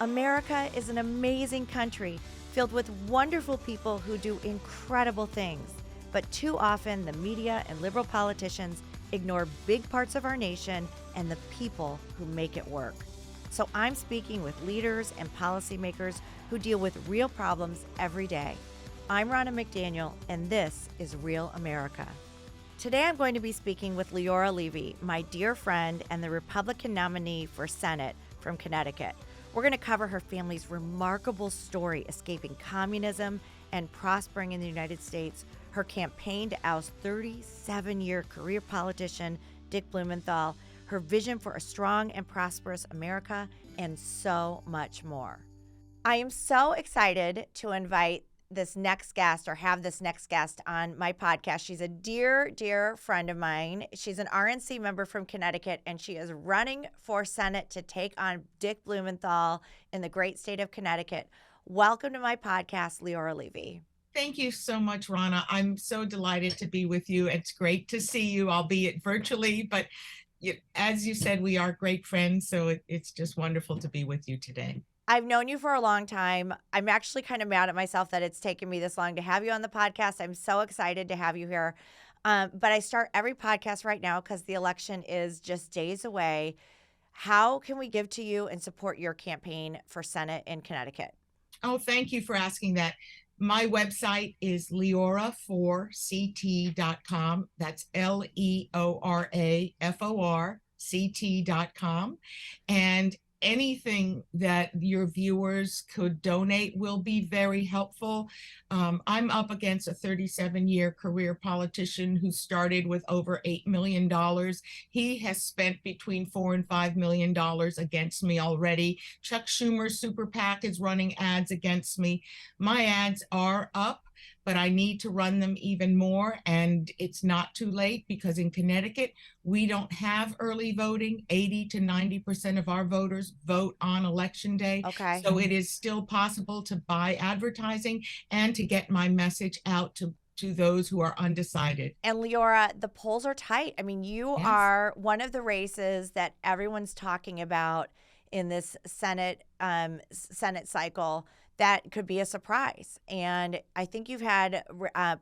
America is an amazing country filled with wonderful people who do incredible things. But too often, the media and liberal politicians ignore big parts of our nation and the people who make it work. So I'm speaking with leaders and policymakers who deal with real problems every day. I'm Ronna McDaniel, and this is Real America. Today I'm going to be speaking with Leora Levy, my dear friend and the Republican nominee for Senate from Connecticut. We're going to cover her family's remarkable story escaping communism and prospering in the United States, her campaign to oust 37-year career politician Dick Blumenthal, her vision for a strong and prosperous America, and so much more. I am so excited to invite this next guest or have this next guest on my podcast. She's a dear, dear friend of mine. She's an RNC member from Connecticut, and she is running for Senate to take on Dick Blumenthal in the great state of Connecticut. Welcome to my podcast, Leora Levy. Thank you so much, Ronna. I'm so delighted to be with you. It's great to see you, albeit virtually, but as you said, we are great friends, so it's just wonderful to be with you today. I've known you for a long time. I'm actually kind of mad at myself that it's taken me this long to have you on the podcast. I'm so excited to have you here. But I start every podcast right now because the election is just days away. How can we give to you and support your campaign for Senate in Connecticut? Oh, thank you for asking that. My website is leoraforct.com. That's LEORAFORCT.com. And anything that your viewers could donate will be very helpful. I'm up against a 37-year career politician who started with over $8 million. He has spent between $4 and $5 million against me already. Chuck Schumer's super PAC is running ads against me. My ads are up, but I need to run them even more. And it's not too late because in Connecticut, we don't have early voting. 80 to 90% of our voters vote on election day. Okay. So it is still possible to buy advertising and to get my message out to those who are undecided. And Leora, the polls are tight. I mean, you Yes. are one of the races that everyone's talking about in this Senate cycle that could be a surprise. And I think you've had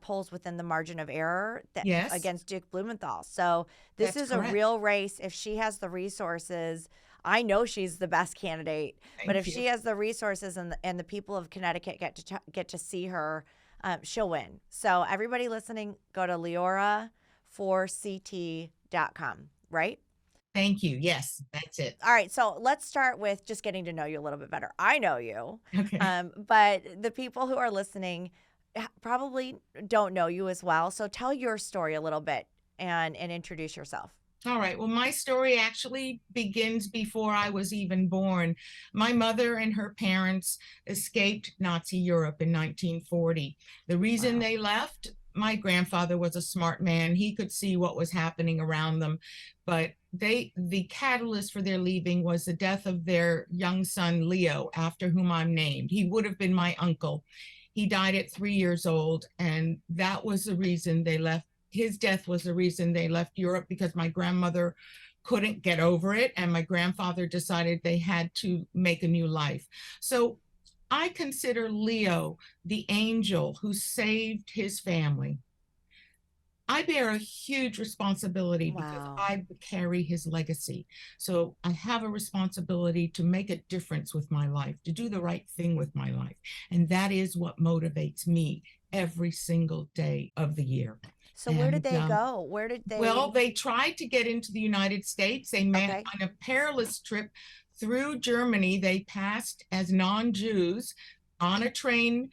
polls within the margin of error Yes. against Dick Blumenthal. So this That's is correct. a real race. If she has the resources, I know she's the best candidate. But if she has the resources and the people of Connecticut get to see her, she'll win. So everybody listening, go to leoraforct.com, right? Thank you. Yes, that's it. All right, so let's start with just getting to know you a little bit better. I know you, Okay. but the people who are listening probably don't know you as well. So tell your story a little bit and introduce yourself. All right. Well, my story actually begins before I was even born. My mother and her parents escaped Nazi Europe in 1940. The reason Wow. they left, my grandfather was a smart man. He could see what was happening around them, but the catalyst for their leaving was the death of their young son, Leo, after whom I'm named. He would have been my uncle. He died at 3 years old, and that was the reason they left. His death was the reason they left Europe, because my grandmother couldn't get over it, and my grandfather decided they had to make a new life. So I consider Leo the angel who saved his family. I bear a huge responsibility because Wow. I carry his legacy. So I have a responsibility to make a difference with my life, to do the right thing with my life. And that is what motivates me every single day of the year. So where did they go? Where did they? Well, they tried to get into the United States. They met Okay. on a perilous trip through Germany. They passed as non-Jews on a train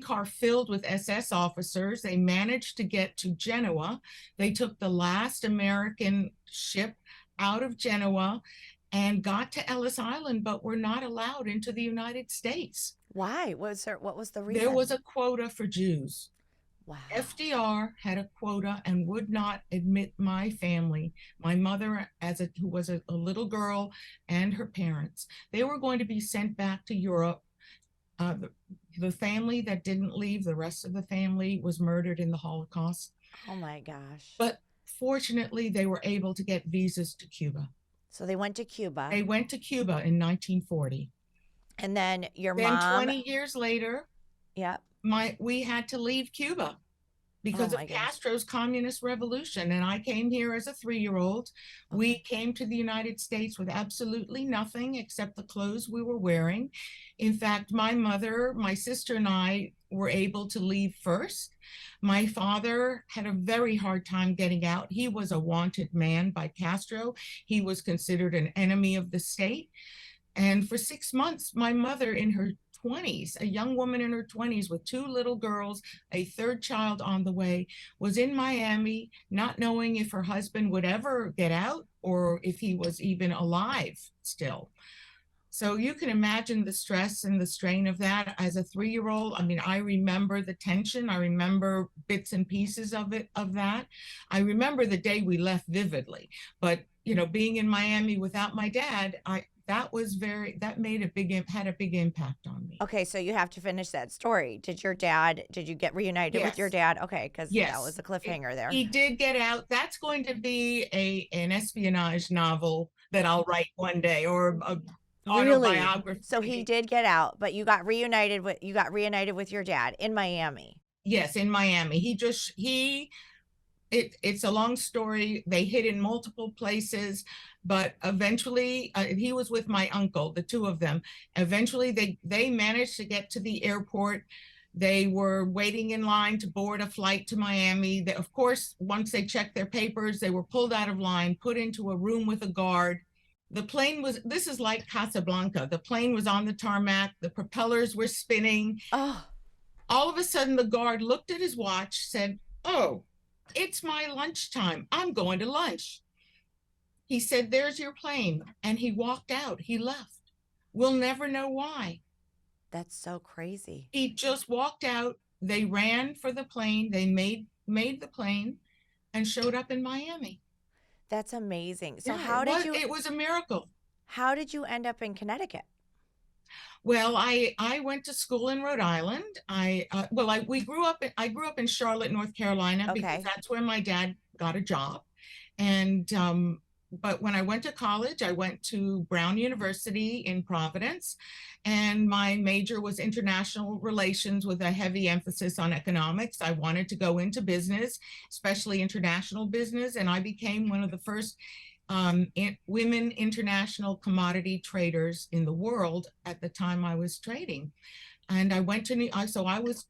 car filled with SS officers. They managed to get to Genoa. They took the last American ship out of Genoa and got to Ellis Island, but were not allowed into the United States. Why? What was the reason? There was a quota for Jews. Wow. FDR had a quota and would not admit my family, my mother, who was a little girl, and her parents. They were going to be sent back to Europe. The family that didn't leave, the rest of the family was murdered in the Holocaust. Oh my gosh. But fortunately, they were able to get visas to Cuba. So they went to Cuba. They went to Cuba in 1940. And then your Then mom, 20 years later, yeah. we had to leave Cuba Oh because of my goodness. Castro's communist revolution. And I came here as a 3-year-old. We Okay. came to the United States with absolutely nothing except the clothes we were wearing. In fact, my mother, my sister, and I were able to leave first. My father had a very hard time getting out. He was a wanted man by Castro. He was considered an enemy of the state. And for 6 months, my mother in her 20s, a young woman in her 20s with 2 little girls, a third child on the way, was in Miami, not knowing if her husband would ever get out or if he was even alive still. So you can imagine the stress and the strain of that as a 3-year-old. I mean, I remember the tension. I remember bits and pieces of it, of that. I remember the day we left vividly, but being in Miami without my dad, that had a big impact on me. Okay, so you have to finish that story. Did you get reunited with your Yes. dad? Okay, because that was Yes. a cliffhanger there. He did get out. That's going to be an espionage novel that I'll write one day, or a Really? So he autobiography. did get out, but you got reunited with your dad in Miami. Yes, in Miami. It's a long story. They hid in multiple places, but eventually he was with my uncle, the two of them. Eventually they managed to get to the airport. They were waiting in line to board a flight to Miami. Of course, once they checked their papers, they were pulled out of line, put into a room with a guard. This is like Casablanca. The plane was on the tarmac, the propellers were spinning. Oh, All of a sudden, the guard looked at his watch, said, "Oh, it's my lunchtime. I'm going to lunch." He said, "There's your plane." And he walked out. He left. We'll never know why. that's so crazy. He just walked out. They ran for the plane. They made the plane and showed up in Miami. That's amazing. So Yeah, it was a miracle. how did you end up in Connecticut? Well, I went to school in Rhode Island. I grew up in Charlotte, North Carolina, because Okay. that's where my dad got a job. And but when I went to college, I went to Brown University in Providence, and my major was international relations with a heavy emphasis on economics. I wanted to go into business, especially international business, and I became one of the first women international commodity traders in the world at the time I was trading. And I went to so I was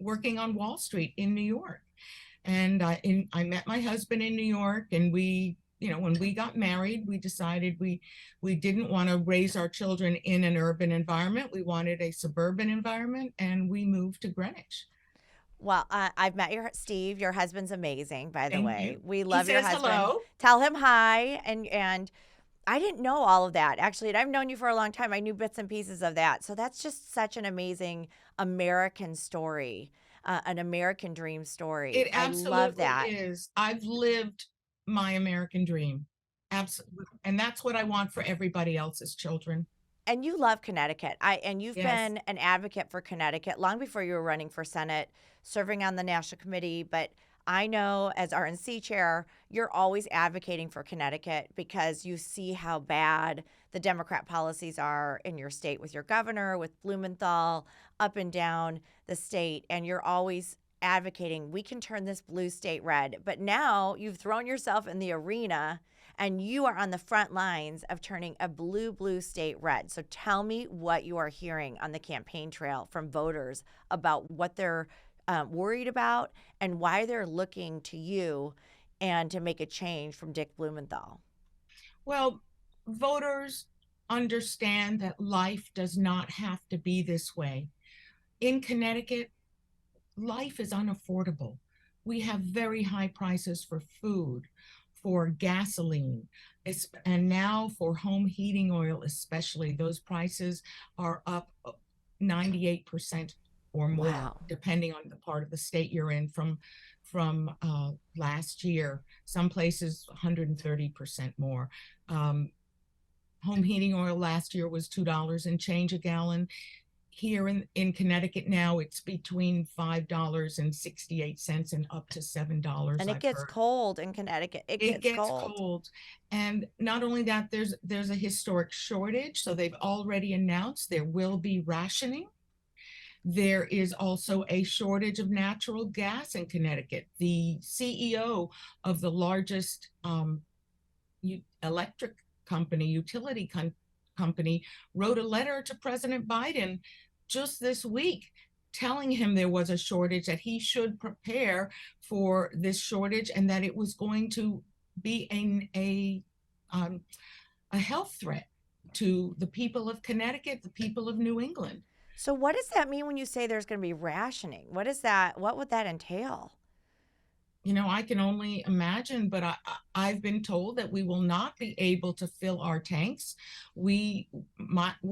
working on Wall Street in New York. And I met my husband in New York, and when we got married, we decided we didn't want to raise our children in an urban environment. We wanted a suburban environment, and we moved to Greenwich. Well, I've met Steve. Your husband's amazing, by the Thank way. you. We He love your says husband. hello. Tell him hi. And I didn't know all of that actually. And I've known you for a long time. I knew bits and pieces of that. So that's just such an amazing American story, an American dream story. It I love absolutely that. is. I've lived my American dream. Absolutely. And that's what I want for everybody else's children. And you love Connecticut. And you've Yes. been an advocate for Connecticut long before you were running for Senate, serving on the National Committee. But I know as RNC chair, you're always advocating for Connecticut because you see how bad the Democrat policies are in your state with your governor, with Blumenthal, up and down the state. And you're always advocating we can turn this blue state red. But now you've thrown yourself in the arena and you are on the front lines of turning a blue state red. So tell me what you are hearing on the campaign trail from voters about what they're worried about and why they're looking to you and to make a change from Dick Blumenthal. Well, voters understand that life does not have to be this way. In Connecticut, life is unaffordable. We have very high prices for food, for gasoline, and now for home heating oil, especially. Those prices are up 98% or more, Wow. depending on the part of the state you're in, from last year. Some places 130% more. Home heating oil last year was $2 and change a gallon. here in Connecticut now, it's between $5.68 and up to $7, And it I've gets heard. cold in Connecticut. It It gets gets cold. cold. And not only that, there's a historic shortage. So they've already announced there will be rationing. There is also a shortage of natural gas in Connecticut. The CEO of the largest electric company, company, wrote a letter to President Biden just this week telling him there was a shortage, that he should prepare for this shortage, and that it was going to be a health threat to the people of Connecticut, the people of New England. So what does that mean when you say there's going to be rationing? What is that? What would that entail? I can only imagine, but I've been told that we will not be able to fill our tanks. We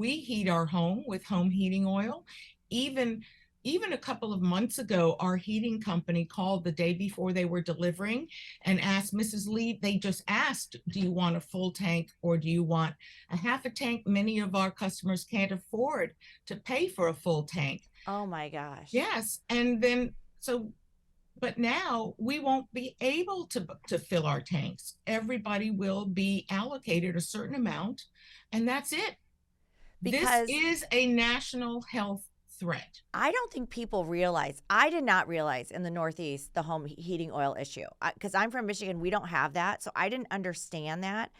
heat our home with home heating oil. Even even a couple of months ago, our heating company called the day before they were delivering and asked Mrs. Lee, they just asked, do you want a full tank or do you want a half a tank? Many of our customers can't afford to pay for a full tank. Oh my gosh. Yes, and then but now we won't be able to fill our tanks. Everybody will be allocated a certain amount, and that's it. This Because is a national health threat. I don't think people realize, I did not realize in the Northeast the home heating oil issue. Because I'm from Michigan, we don't have that. So I didn't understand that.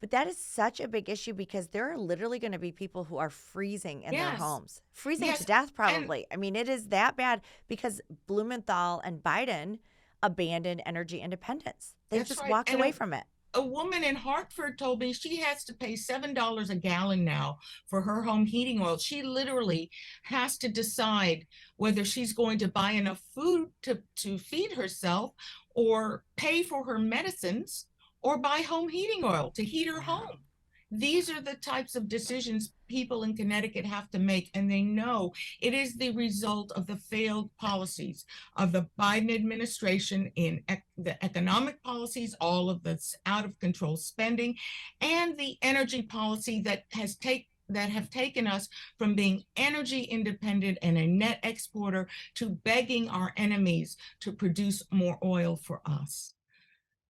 But that is such a big issue because there are literally going to be people who are freezing in their Yes, homes, freezing to yes, death, and probably. I mean, it is that bad because Blumenthal and Biden abandoned energy independence. They've that's just right. walked And away from it. a woman in Hartford told me she has to pay $7 a gallon now for her home heating oil. She literally has to decide whether she's going to buy enough food to feed herself, or pay for her medicines, or buy home heating oil to heat her Wow. home. These are the types of decisions people in Connecticut have to make, and they know it is the result of the failed policies of the Biden administration in the economic policies, all of this out of control spending, and the energy policy that have taken us from being energy independent and a net exporter to begging our enemies to produce more oil for us.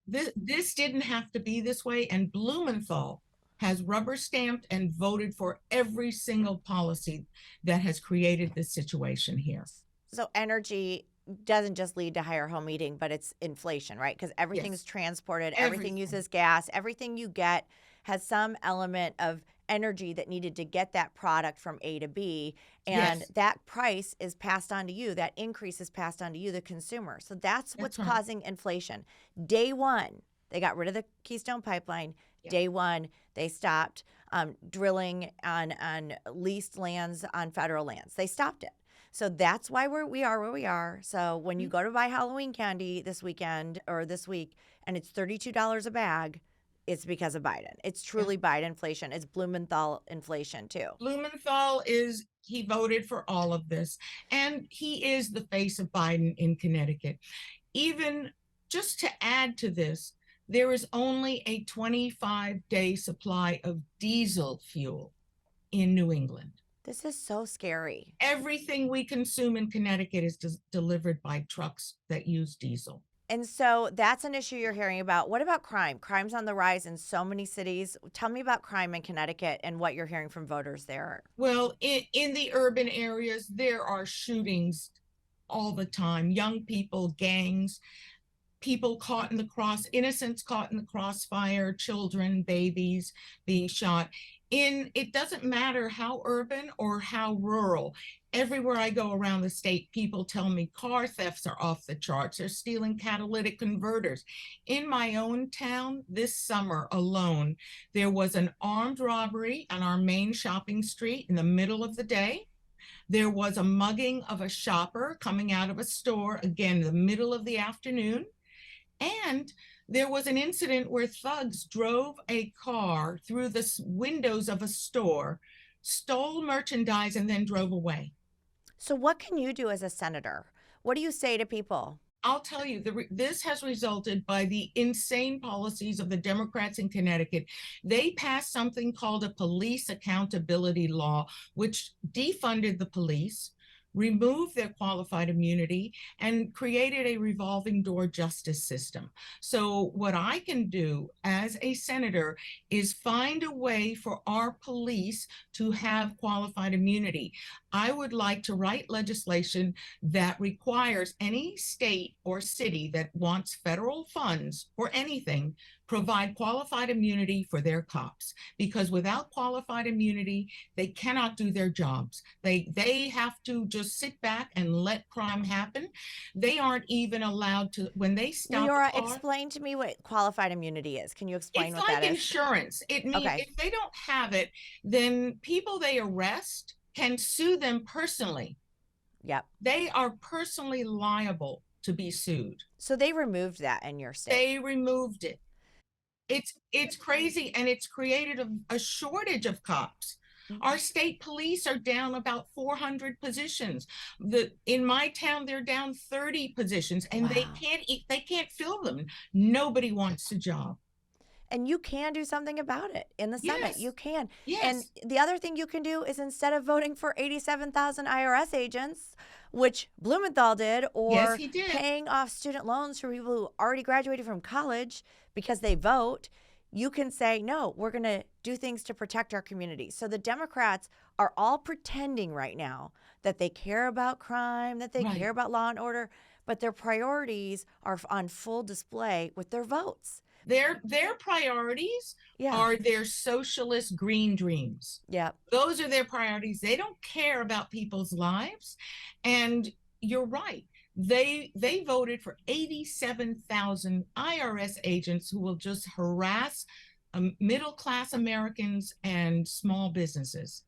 This didn't have to be this way, and Blumenthal has rubber stamped and voted for every single policy that has created this situation here. So energy doesn't just lead to higher home heating, but it's inflation, right? Because everything's Yes, transported, everything everything. uses gas, everything you get has some element of energy that needed to get that product from A to B. And Yes, that price is passed on to you. That increase is passed on to you, the consumer. So that's what's that's right. causing inflation. Day one, they got rid of the Keystone Pipeline. Yeah, Day one, they stopped drilling on leased lands on federal lands. They stopped it. So that's why we are where we are. So when you go to buy Halloween candy this weekend or this week and it's $32 a bag, it's because of Biden. It's yeah. truly Biden inflation. It's Blumenthal inflation too. He voted for all of this, and he is the face of Biden in Connecticut. Even just to add to this, there is only a 25-day supply of diesel fuel in New England. This is so scary. Everything we consume in Connecticut is delivered by trucks that use diesel. And so that's an issue you're hearing about. What about crime? Crime's on the rise in so many cities. Tell me about crime in Connecticut and what you're hearing from voters there. Well, in the urban areas, there are shootings all the time. Young people, gangs, people caught in the innocents caught in the crossfire, children, babies being shot. It doesn't matter how urban or how rural. Everywhere I go around the state, people tell me car thefts are off the charts. They're stealing catalytic converters. In my own town this summer alone, there was an armed robbery on our main shopping street in the middle of the day. There was a mugging of a shopper coming out of a store, again, in the middle of the afternoon. And there was an incident where thugs drove a car through the windows of a store, stole merchandise, and then drove away. So, what can you do as a senator? What do you say to people? I'll tell you, this has resulted by the insane policies of the Democrats in Connecticut. They passed something called a police accountability law, which defunded the police, removed their qualified immunity, and created a revolving door justice system. So, what I can do as a senator is find a way for our police to have qualified immunity. I would like to write legislation that requires any state or city that wants federal funds or anything provide qualified immunity for their cops, because without qualified immunity they cannot do their jobs. They have to just sit back and let crime happen. They aren't even allowed to, when they stop Leora, a car. explain to me what qualified immunity is. Can you explain It's what like that is? insurance. It means Okay. if they don't have it, then people they arrest can sue them personally. Yep. They are personally liable to be sued. So they removed that in your state. They removed it. It's crazy, and it's created a shortage of cops. Our state police are down about 400 positions. In my town they're down 30 positions, and Wow. they can't fill them. Nobody wants the job. And you can do something about it in the Senate. You Yes. can. And Yes. the other thing you can do is, instead of voting for 87,000 IRS agents, which Blumenthal did, Yes, or he did. paying off student loans for people who already graduated from college because they vote, you can say, no, we're going to do things to protect our community. So the Democrats are all pretending right now that they care about crime, that they Right. care about law and order, but their priorities are on full display with their votes. Their priorities Yeah. are their socialist green dreams. Yeah. Those are their priorities. They don't care about people's lives. And you're right. They voted for 87,000 IRS agents who will just harass middle class Americans and small businesses.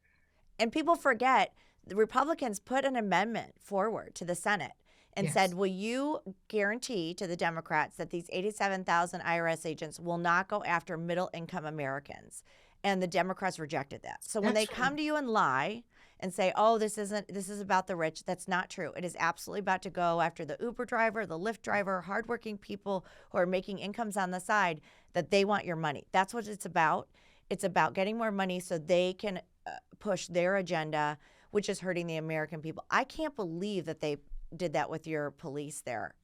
And people forget the Republicans put an amendment forward to the Senate and Yes. said, will you guarantee to the Democrats that these 87,000 IRS agents will not go after middle income Americans? And the Democrats rejected that. So when they That's come right. to you and lie and say, oh, this is about the rich, that's not true. It is absolutely about to go after the Uber driver, the Lyft driver, hardworking people who are making incomes on the side, that they want your money. That's what it's about. It's about getting more money so they can push their agenda, which is hurting the American people. I can't believe that they did that with your police there.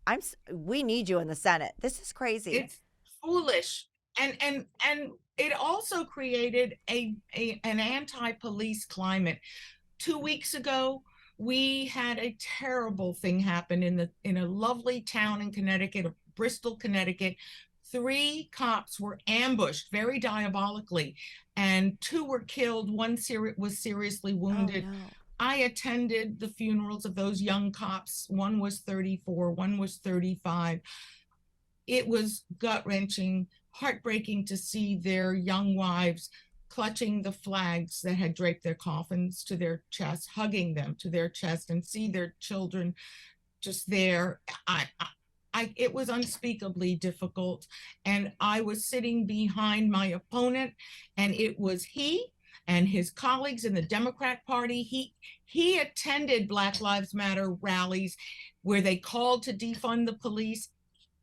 We need you in the Senate. This is crazy. It's foolish. And it also created an anti-police climate. 2 weeks ago, we had a terrible thing happen in a lovely town in Connecticut, Bristol, Connecticut. 3 cops were ambushed very diabolically, and 2 were killed. One was seriously wounded. Oh, no. I attended the funerals of those young cops. One was 34, one was 35. It was gut-wrenching, heartbreaking to see their young wives clutching the flags that had draped their coffins to their chest, hugging them to their chest, and see their children just there. It was unspeakably difficult. And I was sitting behind my opponent, and it was he and his colleagues in the Democrat Party. He attended Black Lives Matter rallies where they called to defund the police.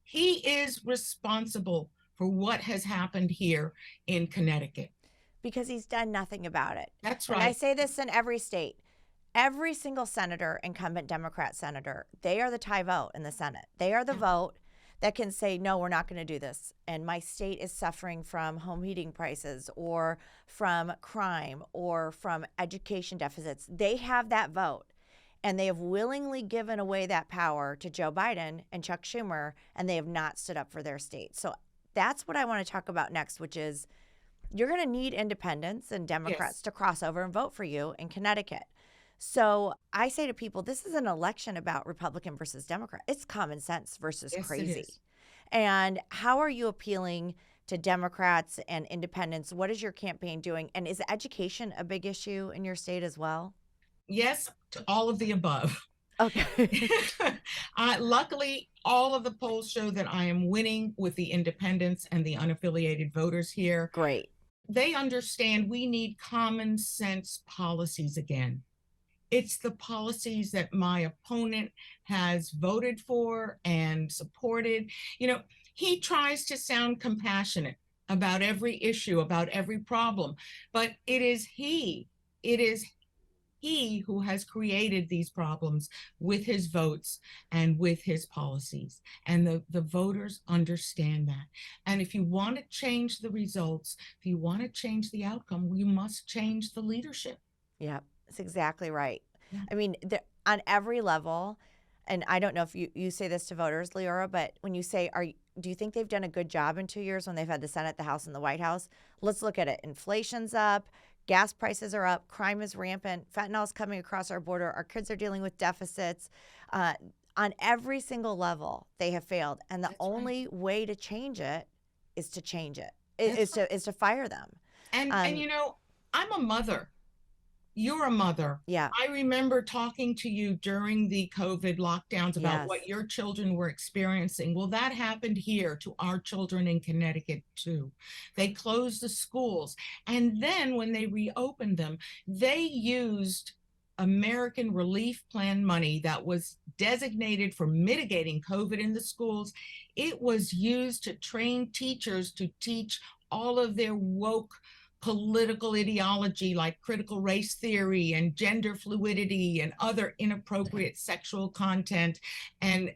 He is responsible for what has happened here in Connecticut. Because he's done nothing about it. That's And I right. say this in every state. Every single senator, incumbent Democrat senator, they are the tie vote in the Senate. They are the vote that can say, no, we're not going to do this. And my state is suffering from home heating prices, or from crime, or from education deficits. They have that vote. And they have willingly given away that power to Joe Biden and Chuck Schumer, and they have not stood up for their state. So that's what I want to talk about next, which is you're going to need independents and Democrats Yes. to cross over and vote for you in Connecticut. So I say to people, this is an election about Republican versus Democrat. It's common sense versus Yes, it crazy. is. And how are you appealing to Democrats and independents? What is your campaign doing? And is education a big issue in your state as well? Yes, to all of the above. Okay. Luckily, all of the polls show that I am winning with the independents and the unaffiliated voters here. Great. They understand we need common sense policies again. It's the policies that my opponent has voted for and supported. You know, he tries to sound compassionate about every issue, about every problem, but it is he who has created these problems with his votes and with his policies. And the voters understand that. And if you want to change the results, if you want to change the outcome, you must change the leadership. Yeah, that's exactly right. Yeah. I mean, on every level, and I don't know if you say this to voters, Leora, but when you say, do you think they've done a good job in 2 years when they've had the Senate, the House, and the White House? Let's look at it. Inflation's up, gas prices are up, crime is rampant, fentanyl's coming across our border, our kids are dealing with deficits. Uh, on every single level, they have failed, and the That's right. only way to change it is to change it. That's right. Is to fire them. And Um, you know, I'm a mother. You're a mother. yeah. I remember talking to you during the COVID lockdowns about Yes. what your children were experiencing. Well, that happened here to our children in Connecticut too. They closed the schools. And then when they reopened them, they used American Relief Plan money that was designated for mitigating COVID in the schools. It was used to train teachers to teach all of their woke political ideology like critical race theory and gender fluidity and other inappropriate sexual content. And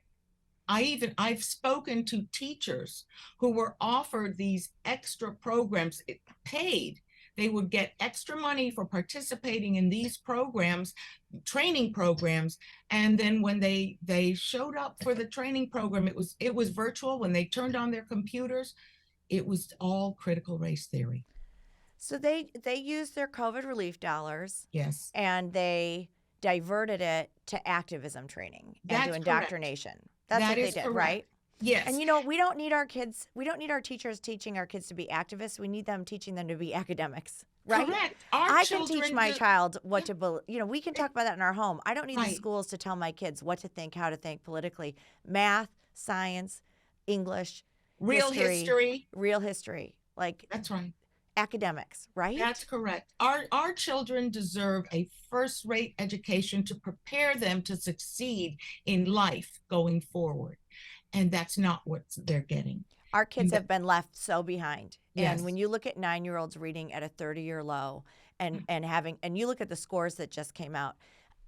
I've spoken to teachers who were offered these extra programs paid. They would get extra money for participating in these programs, training programs. And then when they showed up for the training program, it was virtual. When they turned on their computers, it was all critical race theory. So they used their COVID relief dollars Yes. and they diverted it to activism training and to That's correct. indoctrination. That's That what they is did, correct. right? And Yes, we don't need our kids, we don't need our teachers teaching our kids to be activists. We need them teaching them to be academics, right? correct. Our I can teach children my do, child what yeah, to believe. We can talk about that in our home. I don't need the right. schools to tell my kids what to think, how to think politically. Math, science, English, Real history, history. real history, like That's right. academics, That's right? correct. Our children deserve a first-rate education to prepare them to succeed in life going forward. And that's not what they're getting. Our kids And have been left so behind. And when yes, you look at 9-year-olds reading at a 30-year low yeah, and you look at the scores that just came out,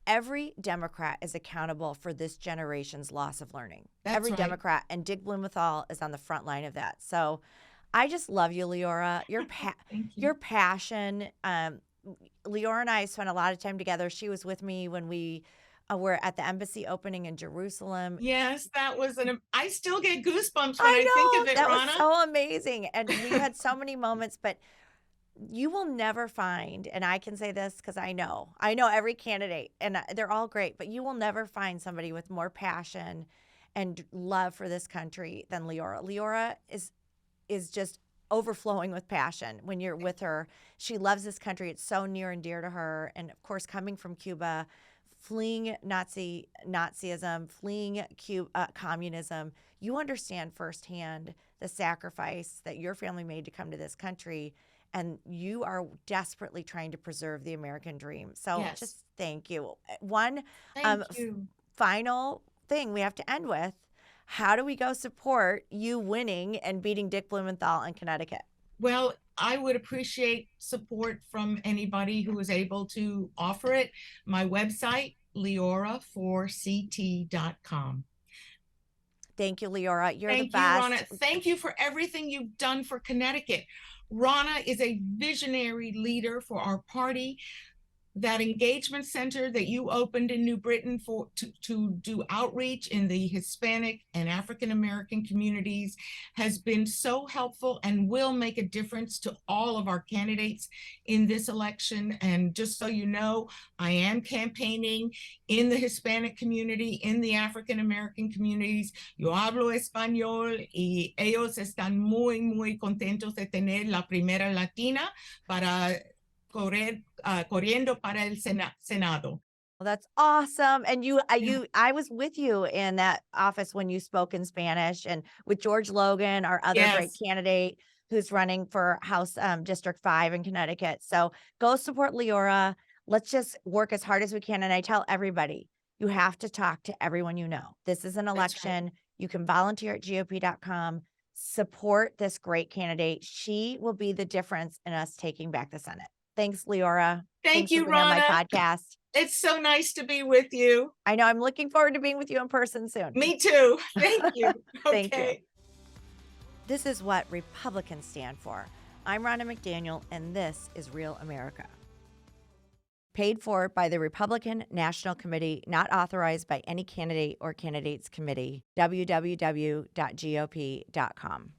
every Democrat is accountable for this generation's loss of learning. that's Every right. Democrat, and Dick Blumenthal is on the front line of that. So I just love you, Leora. Thank you. Your passion. Leora and I spent a lot of time together. She was with me when we were at the embassy opening in Jerusalem. Yes, that was I still get goosebumps when I I think of know it, that was Rana. so amazing, and we had so many moments. But you will never find, and I can say this because I know every candidate, and they're all great, but you will never find somebody with more passion and love for this country than Leora. Leora is just overflowing with passion when you're with her. She loves this country. It's so near and dear to her. And of course, coming from Cuba, fleeing Nazism, fleeing communism, you understand firsthand the sacrifice that your family made to come to this country. And you are desperately trying to preserve the American dream. So Yes, just thank you. One thank you. final thing we have to end with: how do we go support you winning and beating Dick Blumenthal in Connecticut? Well, I would appreciate support from anybody who is able to offer it. My website, leora4ct.com. Thank you, Leora. You're the Thank you, Rana. best. Thank you for everything you've done for Connecticut. Rana is a visionary leader for our party. That engagement center that you opened in New Britain to do outreach in the Hispanic and African American communities has been so helpful and will make a difference to all of our candidates in this election. And just so you know, I am campaigning in the Hispanic community, in the African American communities. Yo hablo español y ellos están muy contentos de tener la primera latina para corriendo para el Senado. Well, that's awesome. And Yeah. I was with you in that office when you spoke in Spanish, and with George Logan, our other great Yes. candidate who's running for House District 5 in Connecticut. So go support Leora. let's just work as hard as we can. And I tell everybody, you have to talk to everyone you know. This is an That's right. election. You can volunteer at GOP.com. Support this great candidate. She will be the difference in us taking back the Senate. Thanks, Leora. Thank Thanks for you, being on my Rana. podcast. It's so nice to be with you. I know I'm looking forward to being with you in person soon. Me too. Thank you. Thank you. Okay. This is what Republicans stand for. I'm Ronna McDaniel, and this is Real America. Paid for by the Republican National Committee, not authorized by any candidate or candidates committee. www.gop.com.